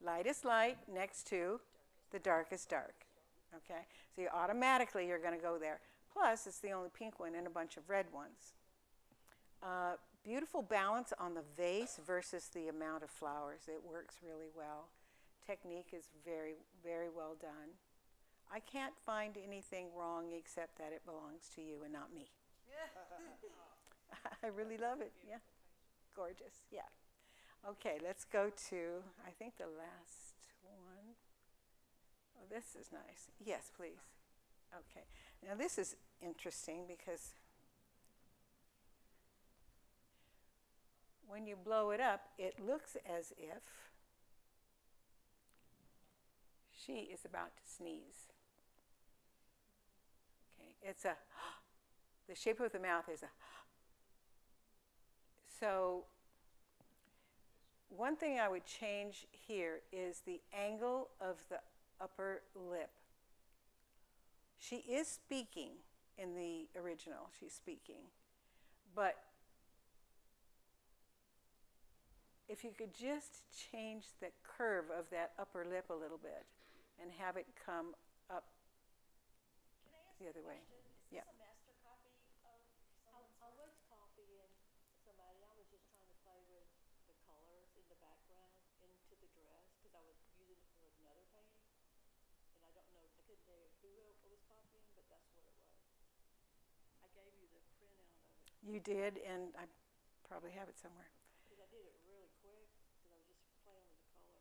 Lightest light next to the darkest dark. Okay, so you automatically you're going to go there. Plus, it's the only pink one and a bunch of red ones. Beautiful balance on the vase versus the amount of flowers. It works really well. Technique is very, very well done. I can't find anything wrong except that it belongs to you and not me. I really love it. Yeah, gorgeous. Yeah. Okay, let's go to, I think, the last one. Oh, this is nice. Yes, please. Okay. Now, this is interesting because when you blow it up, it looks as if she is about to sneeze. Okay, it's a, the shape of the mouth is a, so one thing I would change here is the angle of the upper lip. She is speaking in the original, she's speaking, but if you could just change the curve of that upper lip a little bit and have it come up the other way. Yeah. I was copying somebody. I was just trying to play with the colors in the background into the dress because I was using it for another painting. And I don't know, I couldn't tell you who I was copying, but that's what it was. I gave you the printout of it You did, and I probably have it somewhere. because I did it really quick because I was just playing with the color.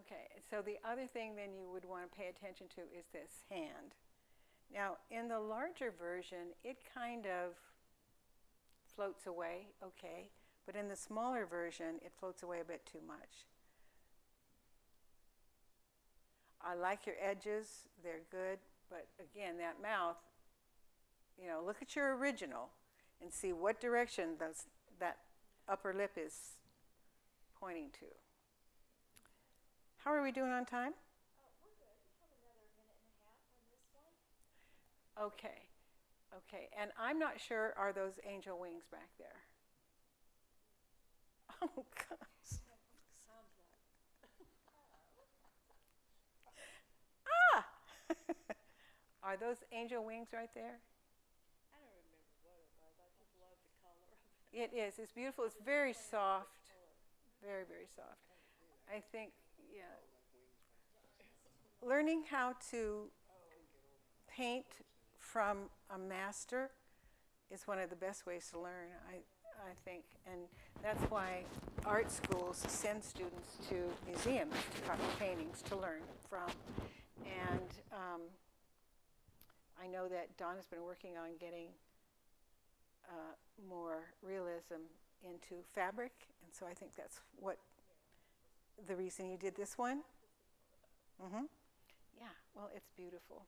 Okay, so the other thing then you would want to pay attention to is this hand. Now, in the larger version, it kind of floats away, okay, but in the smaller version, it floats away a bit too much. I like your edges, they're good, but again, that mouth, you know, look at your original and see what direction that upper lip is pointing to. How are we doing on time? We're good. We have another minute and a half on this one. Okay, okay, and I'm not sure, are those angel wings back there? Oh, gosh. Sounds like. Ah! Are those angel wings right there? I don't remember what it was. I just love the color of it. It is, it's beautiful, it's very soft, very, very soft. I think, yeah. Learning how to paint from a master is one of the best ways to learn, I think. And that's why art schools send students to museums to copy paintings to learn from. And I know that Donna's been working on getting more realism into fabric. And so I think that's what the reason you did this one. Mm-hmm. Yeah, well, it's beautiful.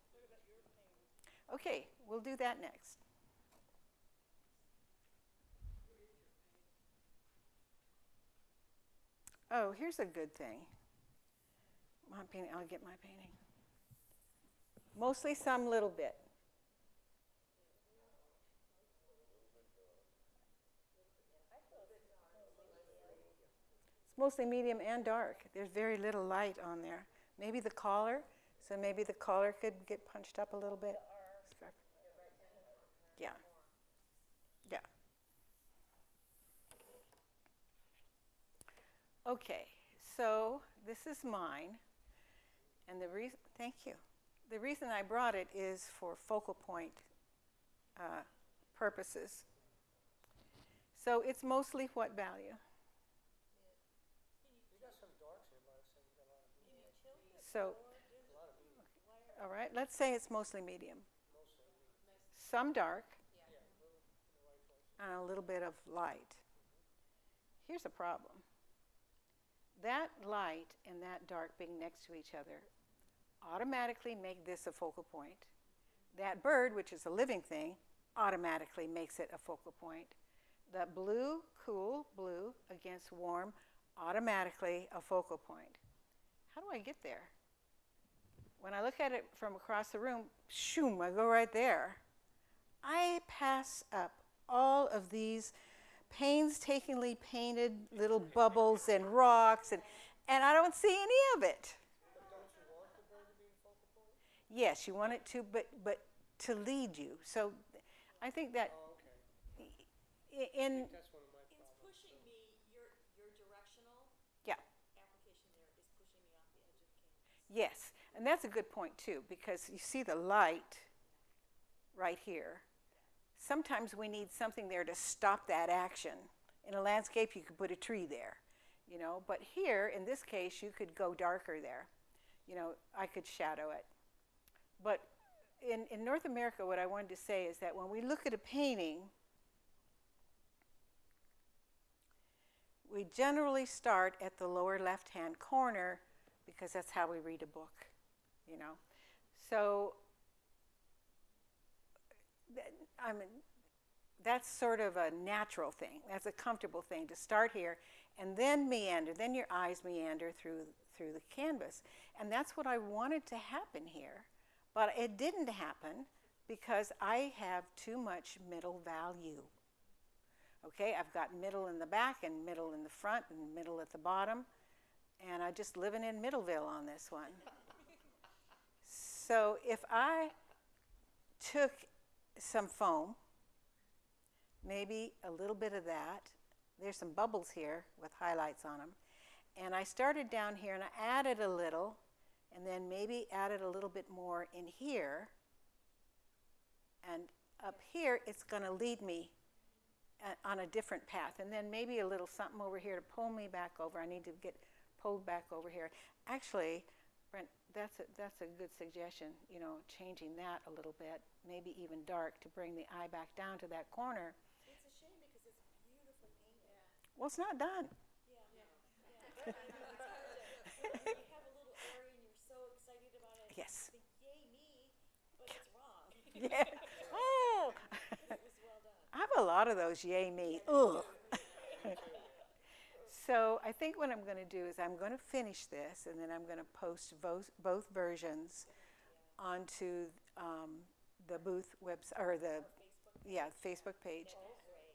Okay, we'll do that next. Oh, here's a good thing. My painting, I'll get my painting. Mostly some little bit. It's mostly medium and dark. There's very little light on there. Maybe the collar, So maybe the collar could get punched up a little bit. Yeah. Yeah. Okay, so this is mine. And the reason, thank you. The reason I brought it is for focal point purposes. So it's mostly what value? You got some darks here, but I think you got a lot of medium. So, A lot of medium. all right, let's say it's mostly medium. Mostly medium. Some dark Yeah, a little in the right place. and a little bit of light. Here's a problem. That light and that dark being next to each other automatically make this a focal point. That bird, which is a living thing, automatically makes it a focal point. The blue, cool blue against warm, automatically a focal point. How do I get there? When I look at it from across the room, shoom, I go right there. I pass up all of these painstakingly painted little bubbles and rocks, and I don't see any of it. But don't you want the bird to be the focal point? Yes, you want it to, but to lead you. So I think that Oh, okay. in I think that's one of my It's problems. pushing me, your directional Yeah. application there is pushing me off the edge of the canvas. yes, and that's a good point too, because you see the light right here. Sometimes we need something there to stop that action. In a landscape, you could put a tree there, you know, but here, in this case, you could go darker there. You know, I could shadow it. But in North America, what I wanted to say is that when we look at a painting, we generally start at the lower left-hand corner because that's how we read a book, you know. So that's sort of a natural thing. That's a comfortable thing to start here and then meander. Then your eyes meander through the canvas. And that's what I wanted to happen here. But it didn't happen because I have too much middle value. Okay, I've got middle in the back and middle in the front and middle at the bottom. And I'm just living in Middleville on this one. So if I took some foam, maybe a little bit of that. There's some bubbles here with highlights on them. And I started down here and I added a little, and then maybe added a little bit more in here. And up here, it's going to lead me on a different path. And then maybe a little something over here to pull me back over. I need to get pulled back over here. Actually, Brent, that's a good suggestion, you know, changing that a little bit, maybe even dark to bring the eye back down to that corner. It's a shame because it's beautifully painted. Well, it's not done. Yeah. You have a little area and you're so excited about it. Yes. You think, yay me, but it's wrong. Yeah. Oh. It was well done. I have a lot of those yay me. Ugh. So I think what I'm going to do is I'm going to finish this, and then I'm going to post both versions onto the booth website or the Facebook page.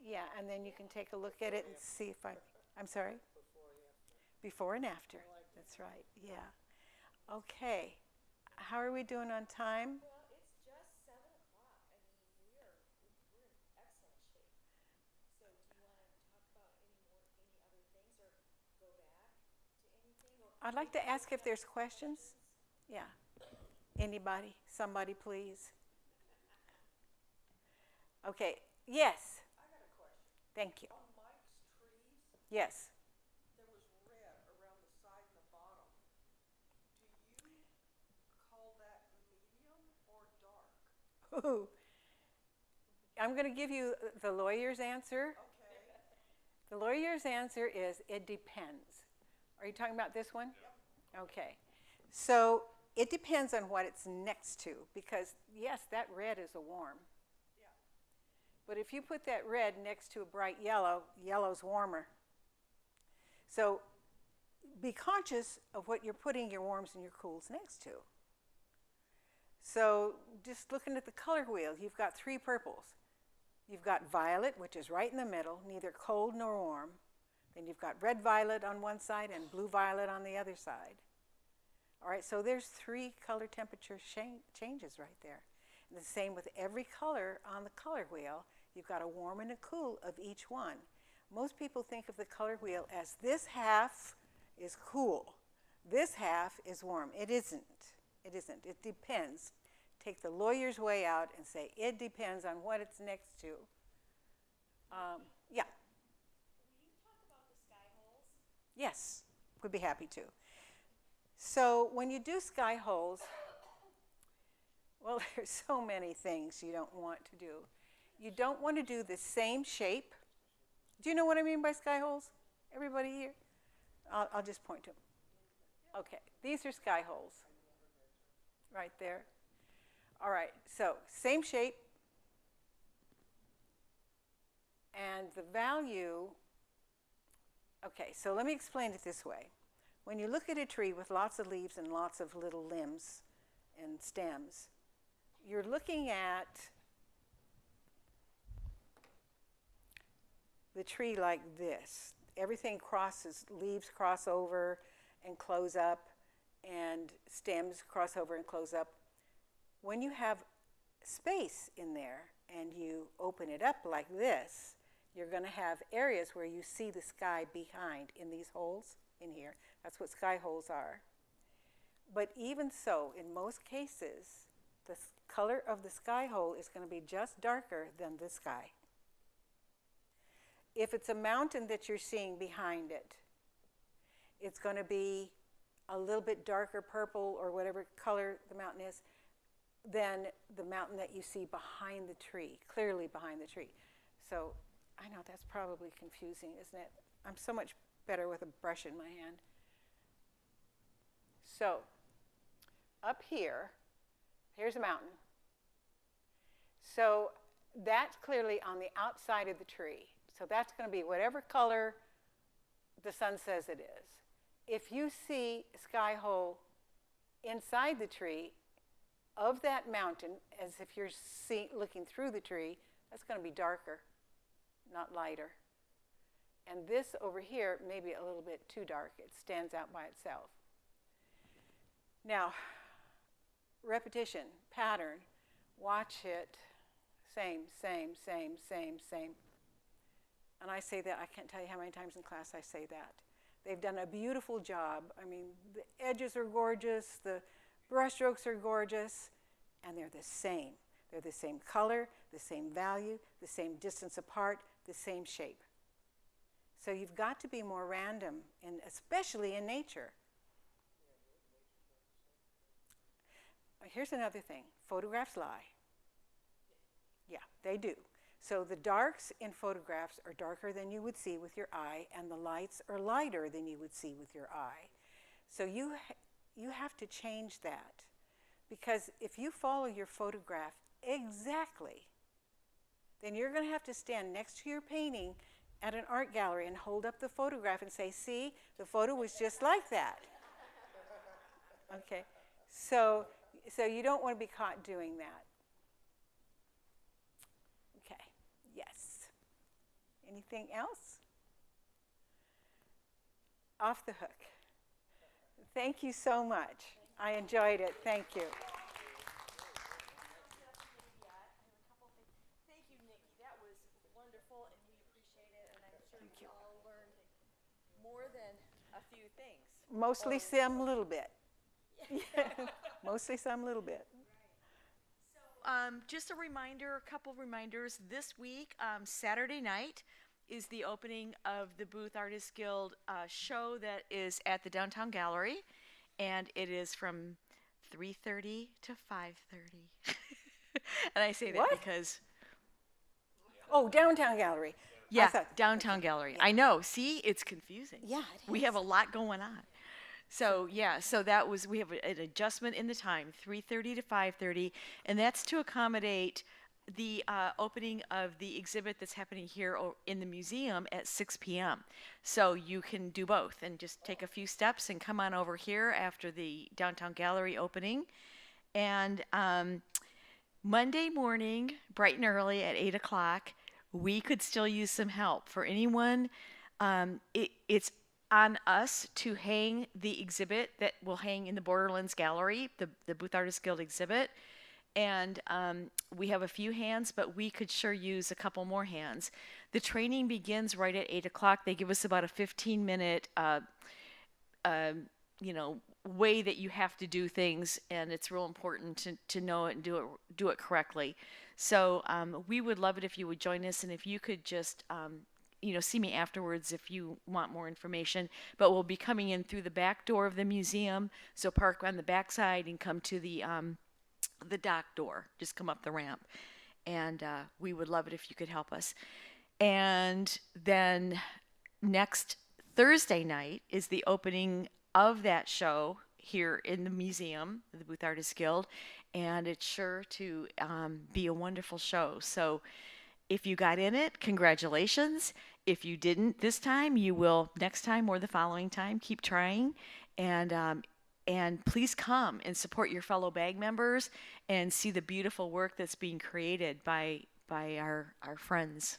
Yeah, and then you can take a look at it and see if I'm sorry. Before and after. That's right. Yeah. Okay. How are we doing on time? Well, it's just 7 o'clock. I mean, we're in excellent shape. So do you want to talk about any other things or go back to anything? Or I'd like to ask if there's questions. Yeah. Anybody? Somebody, please. Okay. Yes. I got a question. Thank you. On Mike's trees, Yes. there was red around the side and the bottom. Do you call that medium or dark? Ooh. I'm going to give you the lawyer's answer. Okay. The lawyer's answer is it depends. Are you talking about this one? Yep. Okay. So it depends on what it's next to, because yes, that red is a warm. Yeah. But if you put that red next to a bright yellow, yellow's warmer. So be conscious of what you're putting your warms and your cools next to. So just looking at the color wheel, you've got 3 purples. You've got violet, which is right in the middle, neither cold nor warm. Then you've got red violet on one side and blue violet on the other side. All right, so there's 3 color temperature changes right there. And the same with every color on the color wheel. You've got a warm and a cool of each one. Most people think of the color wheel as this half is cool, this half is warm. It isn't. It isn't. It depends. Take the lawyer's way out and say it depends on what it's next to. Yeah. Will you talk about the sky holes? Yes, would be happy to. So when you do sky holes, well, there's so many things you don't want to do. You don't want to do the same shape. Do you know what I mean by sky holes? Everybody here? I'll just point to them. Okay, these are sky holes. Right there. All right, so same shape. And the value, okay, so let me explain it this way. When you look at a tree with lots of leaves and lots of little limbs and stems, you're looking at the tree like this. Everything crosses, leaves cross over and close up, and stems cross over and close up. When you have space in there and you open it up like this, you're going to have areas where you see the sky behind in these holes in here. That's what sky holes are. But even so, in most cases, the color of the sky hole is going to be just darker than the sky. If it's a mountain that you're seeing behind it, it's going to be a little bit darker purple or whatever color the mountain is than the mountain that you see behind the tree, clearly behind the tree. So I know that's probably confusing, isn't it? I'm so much better with a brush in my hand. So up here, here's a mountain. So that's clearly on the outside of the tree. So that's going to be whatever color the sun says it is. If you see a sky hole inside the tree of that mountain, as if you're looking through the tree, that's going to be darker, not lighter. And this over here may be a little bit too dark. It stands out by itself. Now, repetition, pattern, watch it, same. And I say that, I can't tell you how many times in class I say that. They've done a beautiful job. I mean, the edges are gorgeous, the brushstrokes are gorgeous, and they're the same. They're the same color, the same value, the same distance apart, the same shape. So you've got to be more random, especially in nature. Here's another thing. Photographs lie. Yeah, they do. So the darks in photographs are darker than you would see with your eye, and the lights are lighter than you would see with your eye. So you have to change that, because if you follow your photograph exactly, then you're going to have to stand next to your painting at an art gallery and hold up the photograph and say, see, the photo was just like that. Okay, so you don't want to be caught doing that. Okay, yes. Anything else? Off the hook. Thank you so much. I enjoyed it. Thank you. Thank you, Nikki. That was wonderful, and we appreciate it. And I'm sure we all learned more than a few things. Mostly some little bit. Mostly some little bit. Just a reminder, a couple reminders. This week, Saturday night, is the opening of the Booth Artists Guild show that is at the Downtown Gallery, and it is from 3:30 to 5:30. And I say that What? because Oh, Downtown Gallery. yeah, Downtown Gallery. I know. See, it's confusing. Yeah, it We have a lot going on. So yeah, so that was, we have an adjustment in the time, 3:30 to 5:30, and that's to accommodate the opening of the exhibit that's happening here in the museum at 6 p.m. So you can do both and just take a few steps and come on over here after the Downtown Gallery opening. And Monday morning, bright and early at 8 o'clock, we could still use some help. For anyone, it's on us to hang the exhibit that will hang in the Borderlands Gallery, the Booth Artists Guild exhibit. And we have a few hands, but we could sure use a couple more hands. The training begins right at 8 o'clock. They give us about a 15-minute, way that you have to do things, and it's real important to know it and do it correctly. So we would love it if you would join us, and if you could just see me afterwards if you want more information. But we'll be coming in through the back door of the museum, so park on the back side and come to the dock door. Just come up the ramp, and we would love it if you could help us. And then next Thursday night is the opening of that show here in the museum, the Booth Artists Guild, and it's sure to be a wonderful show. So if you got in it, congratulations. If you didn't this time, you will next time or the following time. Keep trying, and please come and support your fellow bag members and see the beautiful work that's being created by our friends.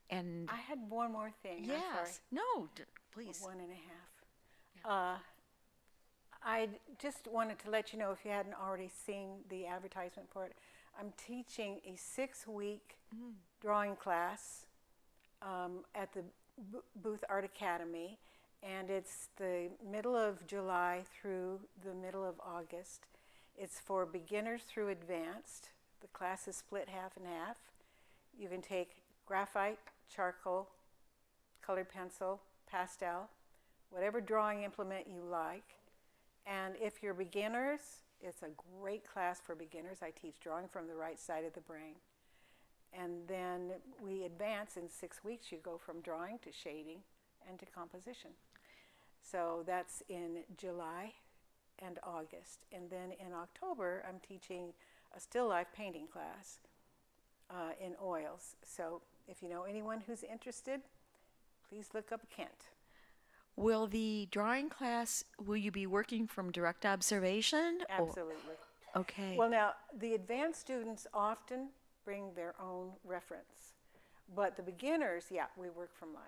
And I had one more thing. I'm sorry. yes, no, please. 1.5. I just wanted to let you know, if you hadn't already seen the advertisement for it, I'm teaching a 6-week drawing class at the Booth Art Academy, and it's the middle of July through the middle of August. It's for beginners through advanced. The class is split half and half. You can take graphite, charcoal, colored pencil, pastel, whatever drawing implement you like. And if you're beginners, it's a great class for beginners. I teach drawing from the right side of the brain. And then we advance in 6 weeks. You go from drawing to shading and to composition. So that's in July and August. And then in October, I'm teaching a still life painting class in oils. So if you know anyone who's interested, please look up Kent. Will the drawing class, will you be working from direct observation? Absolutely. Okay. Well, now, the advanced students often bring their own reference. But the beginners, yeah, we work from life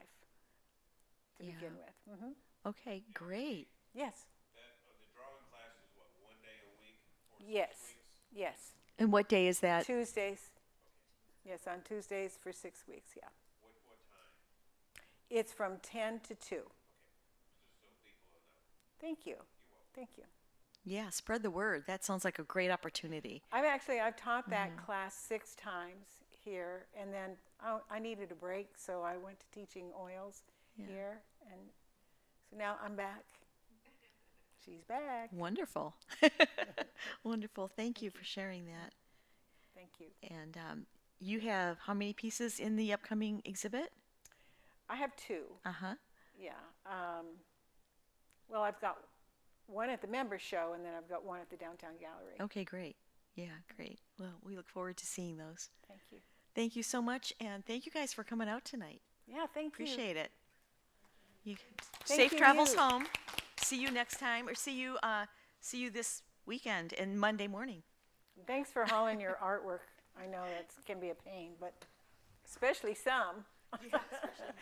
to begin with. Okay, great. Yes. The drawing class is what, 1 day a week for 6 Yes. weeks? Yes. And what day is that? Tuesdays. Yes, on Tuesdays for 6 weeks, yeah. What time? It's from 10 to 2. Just so people know. Thank you. Thank you. Yeah, spread the word. That sounds like a great opportunity. I've taught that class 6 times here, and then I needed a break, so I went to teaching oils here, and so now I'm back. She's back. Wonderful. Wonderful. Thank you for sharing that. Thank you. And you have how many pieces in the upcoming exhibit? I have 2. Uh-huh. Yeah. Well, I've got one at the member show, and then I've got one at the downtown gallery. Okay, great. Yeah, great. Well, we look forward to seeing those. Thank you. Thank you so much, and thank you guys for coming out tonight. Yeah, thank you. Appreciate it. Thank Safe you, travels you. home. See you next time, or see you this weekend and Monday morning. Thanks for hauling your artwork. I know that can be a pain, but especially some. Yeah, especially